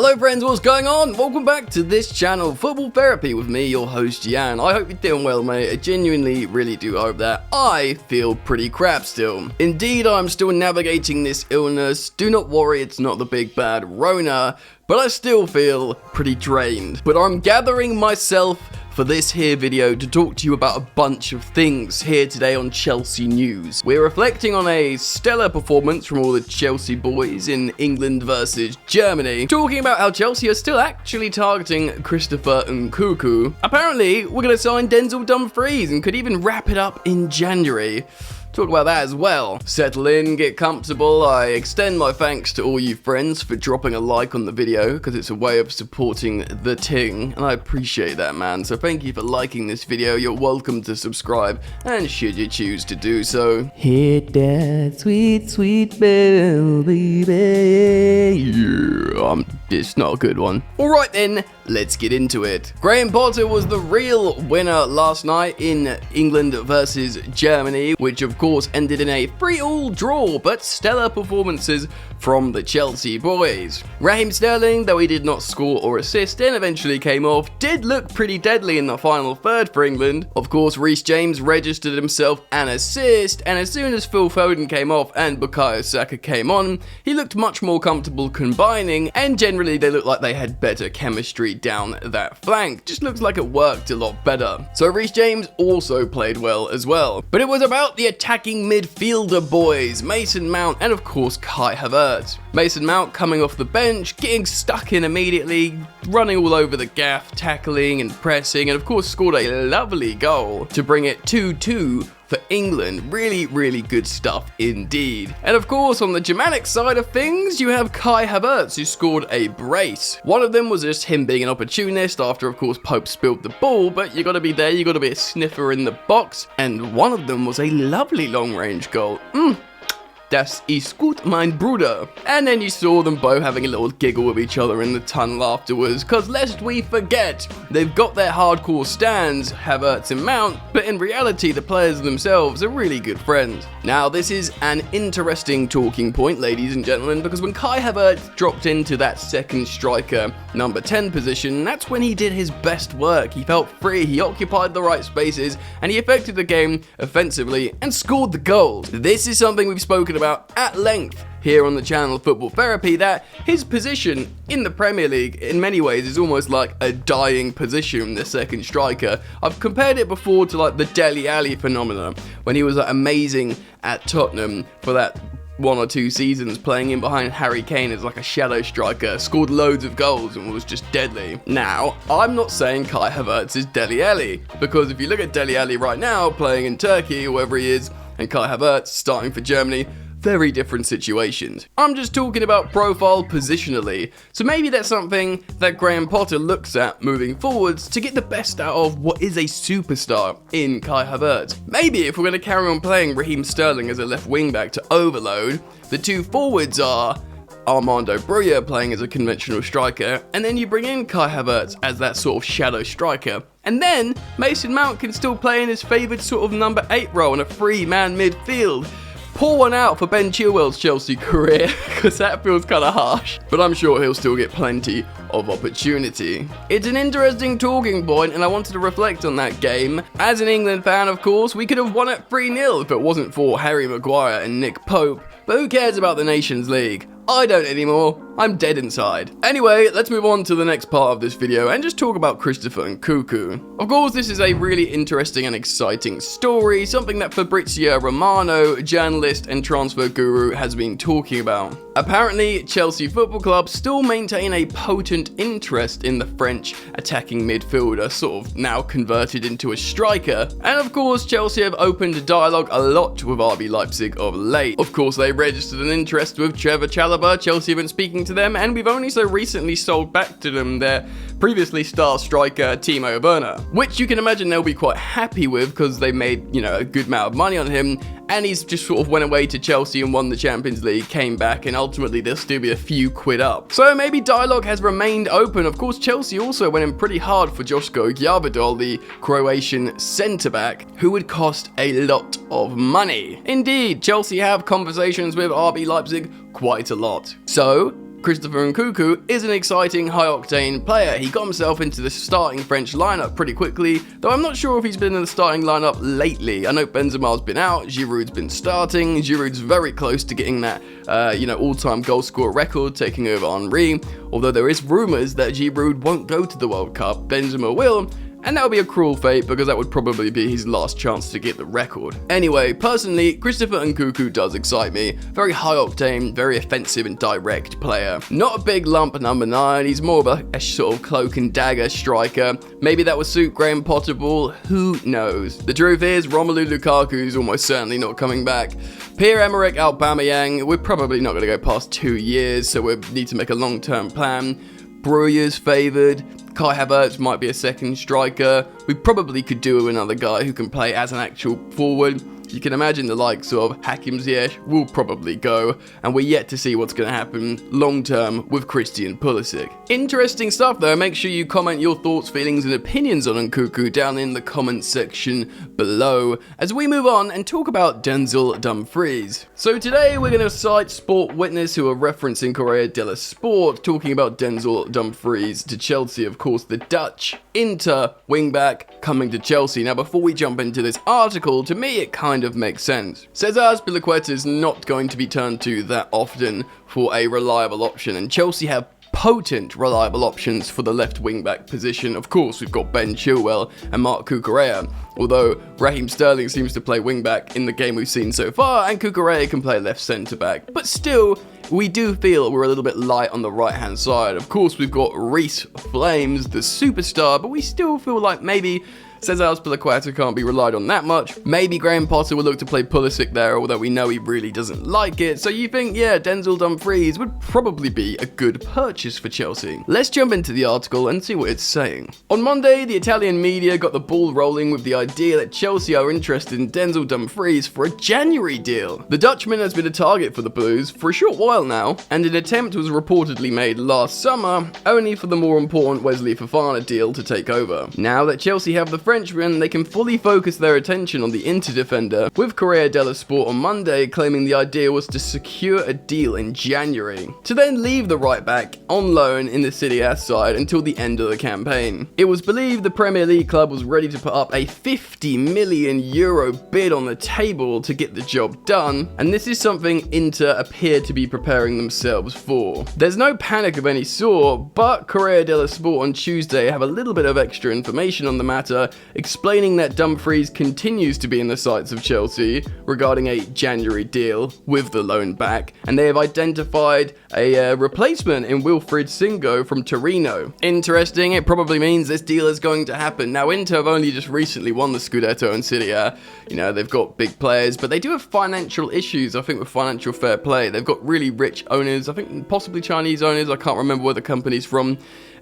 Hello friends, what's going on? Welcome back to this channel, Football Therapy, with me, your host Jan. I hope you're doing well, mate. I genuinely really do hope that. I feel pretty crap still. Indeed, I'm still navigating this illness. Do not worry, it's not the big bad Rona, but I still feel pretty drained. But I'm gathering myself for this here video to talk to you about a bunch of things here today on Chelsea News. We're reflecting on a stellar performance from all the Chelsea boys in England versus Germany, talking about how Chelsea are still actually targeting Christopher Nkunku. Apparently, we're going to sign Dumfries and could even wrap it up in January. Talk about that as well. Settle in, get comfortable. I extend my thanks to all you friends for dropping a like on the video, because it's a way of supporting the ting, and I appreciate that, man. So thank you for liking this video. You're welcome to subscribe, and should you choose to do so, hit that sweet, sweet bell, baby. Yeah, it's not a good one. Alright then, let's get into it. Graham Potter was the real winner last night in England versus Germany, which of course ended in a 3-3 draw, but stellar performances from the Chelsea boys. Raheem Sterling, though he did not score or assist and eventually came off, did look pretty deadly in the final third for England. Of course, Reece James registered himself an assist, and as soon as Phil Foden came off and Bukayo Saka came on, he looked much more comfortable combining, and generally they looked like they had better chemistry down that flank. Just looks like it worked a lot better. So Reece James also played well as well. But it was about the attacking midfielder boys, Mason Mount and of course Kai Havertz. Mason Mount coming off the bench, getting stuck in immediately, running all over the gaff, tackling and pressing, and of course scored a lovely goal to bring it 2-2 for England. Really, really good stuff indeed. And of course, on the Germanic side of things, you have Kai Havertz, who scored a brace. One of them was just him being an opportunist after, of course, Pope spilled the ball, but you gotta be there, you gotta be a sniffer in the box. And one of them was a lovely long-range goal. Das ist gut, mein Bruder. And then you saw them both having a little giggle with each other in the tunnel afterwards, cause lest we forget, they've got their hardcore stands, Havertz and Mount, but in reality the players themselves are really good friends. Now this is an interesting talking point, ladies and gentlemen, because when Kai Havertz dropped into that second striker, number 10 position, that's when he did his best work. He felt free, he occupied the right spaces, and he affected the game offensively and scored the goals. This is something we've spoken about at length here on the channel Football Therapy, that his position in the Premier League in many ways is almost like a dying position, the second striker. I've compared it before to like the Dele Alli phenomenon when he was amazing at Tottenham for that 1 or 2 seasons, playing in behind Harry Kane as like a shadow striker, scored loads of goals and was just deadly. Now, I'm not saying Kai Havertz is Dele Alli, because if you look at Dele Alli right now playing in Turkey or wherever he is, and Kai Havertz starting for Germany, very different situations. I'm just talking about profile positionally, so maybe that's something that Graham Potter looks at moving forwards to get the best out of what is a superstar in Kai Havertz. Maybe if we're going to carry on playing Raheem Sterling as a left wing back to overload, the two forwards are Armando Broja playing as a conventional striker, and then you bring in Kai Havertz as that sort of shadow striker. And then Mason Mount can still play in his favoured sort of number 8 role in a 3-man midfield. Pour one out for Ben Chilwell's Chelsea career, because that feels kind of harsh, but I'm sure he'll still get plenty of opportunity. It's an interesting talking point, and I wanted to reflect on that game. As an England fan, of course, we could have won it 3-0 if it wasn't for Harry Maguire and Nick Pope, but who cares about the Nations League? I don't anymore. I'm dead inside. Anyway, let's move on to the next part of this video and just talk about Christopher Nkunku. Of course, this is a really interesting and exciting story, something that Fabrizio Romano, journalist and transfer guru, has been talking about. Apparently, Chelsea Football Club still maintain a potent interest in the French attacking midfielder, sort of now converted into a striker. And of course, Chelsea have opened a dialogue a lot with RB Leipzig of late. Of course, they registered an interest with Trevor Chalobah. Chelsea have been speaking to them, and we've only so recently sold back to them their previously star striker Timo Werner, which you can imagine they'll be quite happy with because they made, a good amount of money on him, and he's just sort of went away to Chelsea and won the Champions League, came back, and ultimately they'll still be a few quid up. So maybe dialogue has remained open. Of course, Chelsea also went in pretty hard for Joško Gvardiol, the Croatian centre-back, who would cost a lot of money. Indeed, Chelsea have conversations with RB Leipzig quite a lot. So Christopher Nkunku is an exciting, high-octane player. He got himself into the starting French lineup pretty quickly, though I'm not sure if he's been in the starting lineup lately. I know Benzema's been out, Giroud's been starting, Giroud's very close to getting that, all-time goal scorer record, taking over Henry, although there is rumours that Giroud won't go to the World Cup, Benzema will, and that would be a cruel fate because that would probably be his last chance to get the record. Anyway, personally, Christopher Nkunku does excite me. Very high octane, very offensive and direct player. Not a big lump number 9, he's more of a sort of cloak and dagger striker. Maybe that would suit Graham Potter ball, who knows. The truth is, Romelu Lukaku's almost certainly not coming back. Pierre-Emerick Aubameyang, we're probably not going to go past 2 years, so we need to make a long-term plan. Bruyer's favoured. Kai Havertz might be a second striker. We probably could do with another guy who can play as an actual forward. You can imagine the likes of Hakim Ziyech will probably go, and we're yet to see what's going to happen long term with Christian Pulisic. Interesting stuff though. Make sure you comment your thoughts, feelings and opinions on Nkunku down in the comment section below as we move on and talk about Denzel Dumfries. So today we're going to cite Sport Witness, who are referencing Corriere dello Sport, talking about Denzel Dumfries to Chelsea. Of course, the Dutch Inter wingback coming to Chelsea. Now before we jump into this article, to me it kind of makes sense. Cesar Azpilicueta is not going to be turned to that often for a reliable option, and Chelsea have potent reliable options for the left wing-back position. Of course, we've got Ben Chilwell and Marc Cucurella, although Raheem Sterling seems to play wing-back in the game we've seen so far, and Cucurella can play left centre-back. But still, we do feel we're a little bit light on the right-hand side. Of course, we've got Reece Flames, the superstar, but we still feel like maybe Cesar Azpilicueta can't be relied on that much. Maybe Graham Potter will look to play Pulisic there, although we know he really doesn't like it. So you think, yeah, Denzel Dumfries would probably be a good purchase for Chelsea. Let's jump into the article and see what it's saying. On Monday, the Italian media got the ball rolling with the idea that Chelsea are interested in Denzel Dumfries for a January deal. The Dutchman has been a target for the Blues for a short while now, and an attempt was reportedly made last summer, only for the more important Wesley Fofana deal to take over. Now that Chelsea have the Frenchman, they can fully focus their attention on the Inter defender, with Corriere dello Sport on Monday claiming the idea was to secure a deal in January, to then leave the right back on loan in the Serie A side until the end of the campaign. It was believed the Premier League club was ready to put up a €50 million bid on the table to get the job done, and this is something Inter appear to be preparing themselves for. There's no panic of any sort, but Corriere dello Sport on Tuesday have a little bit of extra information on the matter, explaining that Dumfries continues to be in the sights of Chelsea regarding a January deal with the loan back, and they have identified a replacement in Wilfried Singo from Torino. Interesting, it probably means this deal is going to happen. Now, Inter have only just recently won the Scudetto in Serie A. You know, they've got big players, but they do have financial issues, I think, with financial fair play. They've got really rich owners, I think possibly Chinese owners, I can't remember where the company's from.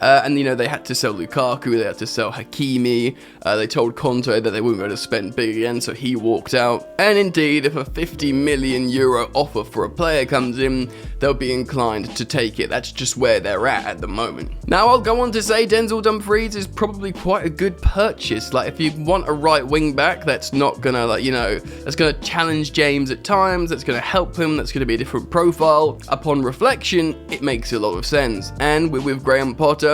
And, you know, they had to sell Lukaku, they had to sell Hakimi, they told Conte that they weren't going to spend big again, so he walked out. And indeed, if a €50 million offer for a player comes in, they'll be inclined to take it. That's just where they're at the moment. Now, I'll go on to say Denzel Dumfries is probably quite a good purchase. Like, if you want a right wing back that's not gonna, like, you know, that's gonna challenge James at times, that's gonna help him, that's gonna be a different profile, upon reflection, it makes a lot of sense. And with Graham Potter,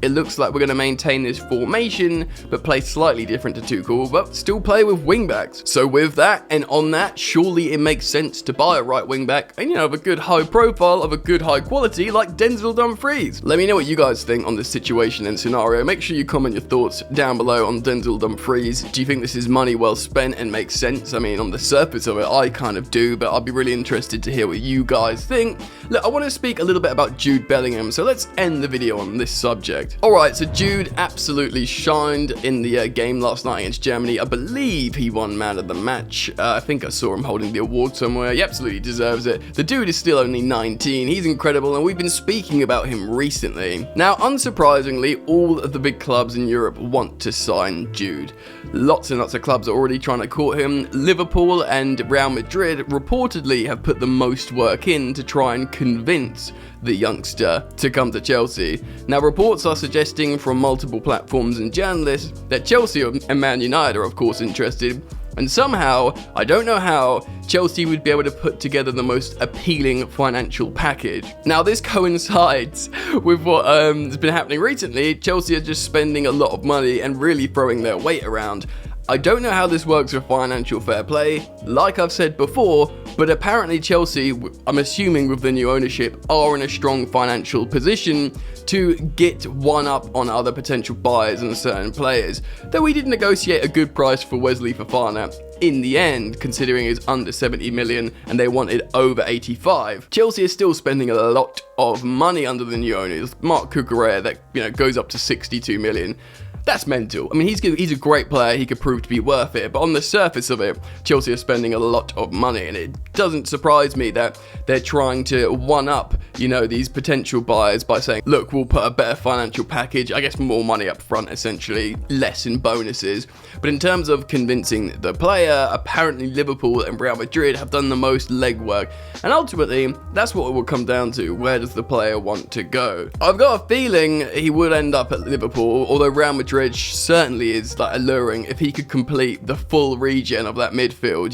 it looks like we're going to maintain this formation, but play slightly different to Tuchel, but still play with wingbacks. So with that, and on that, surely it makes sense to buy a right wingback, and, you know, of a good high profile, of a good high quality, like Denzel Dumfries. Let me know what you guys think on this situation and scenario. Make sure you comment your thoughts down below on Denzel Dumfries. Do you think this is money well spent and makes sense? I mean, on the surface of it, I kind of do, but I'd be really interested to hear what you guys think. Look, I want to speak a little bit about Jude Bellingham, so let's end the video on this subject. Alright, so Jude absolutely shined in the game last night against Germany. I believe he won man of the match. I think I saw him holding the award somewhere. He absolutely deserves it. The dude is still only 19. He's incredible, and we've been speaking about him recently. Now, unsurprisingly, all of the big clubs in Europe want to sign Jude. Lots and lots of clubs are already trying to court him. Liverpool and Real Madrid reportedly have put the most work in to try and convince the youngster to come to Chelsea. Now, reports are suggesting from multiple platforms and journalists that Chelsea and Man United are of course interested, And somehow, I don't know how, Chelsea would be able to put together the most appealing financial package. Now, this coincides with what has been happening recently. Chelsea are just spending a lot of money and really throwing their weight around. I don't know how this works with financial fair play, like I've said before, but apparently Chelsea, I'm assuming with the new ownership, are in a strong financial position to get one up on other potential buyers and certain players. Though we did negotiate a good price for Wesley Fofana in the end, considering it's under 70 million and they wanted over 85. Chelsea is still spending a lot of money under the new owners. Marc Cucurella, that goes up to 62 million. That's mental. I mean, he's a great player. He could prove to be worth it. But on the surface of it, Chelsea are spending a lot of money. And it doesn't surprise me that they're trying to one-up, these potential buyers by saying, look, we'll put a better financial package. I guess more money up front, essentially. Less in bonuses. But in terms of convincing the player, apparently Liverpool and Real Madrid have done the most legwork. And ultimately, that's what it will come down to. Where does the player want to go? I've got a feeling he would end up at Liverpool, although Real Madrid certainly is alluring if he could complete the full regen of that midfield,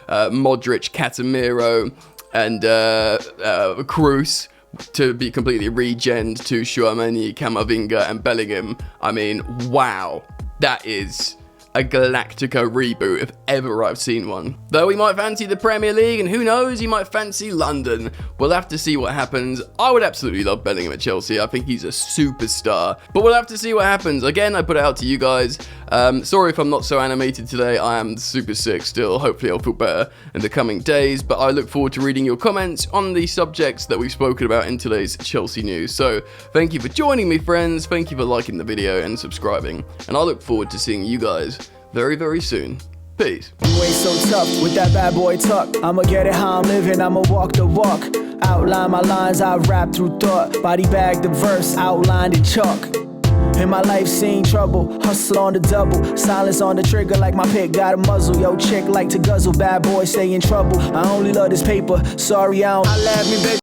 Modric, Casemiro and Kroos to be completely regened to Tchouaméni, Camavinga and Bellingham. I mean, wow, that is a Galactico reboot if ever I've seen one. Though he might fancy the Premier League, and who knows, he might fancy London. We'll have to see what happens. I would absolutely love Bellingham at Chelsea. I think he's a superstar. But we'll have to see what happens. Again, I put it out to you guys. Sorry if I'm not so animated today. I am super sick still. Hopefully I'll feel better in the coming days. But I look forward to reading your comments on the subjects that we've spoken about in today's Chelsea news. So thank you for joining me, friends. Thank you for liking the video and subscribing. And I look forward to seeing you guys very, very soon. Peace. You ain't so tough with that bad boy talk. I'ma get it how I'm living, I'ma walk the walk. Outline my lines, I rap through thought. Body bag the verse, outlined in chalk. In my life seen trouble, hustle on the double. Silence on the trigger like my pick got a muzzle. Yo, chick like to guzzle, bad boy stay in trouble. I only love this paper, sorry I don't. I laugh me, baby.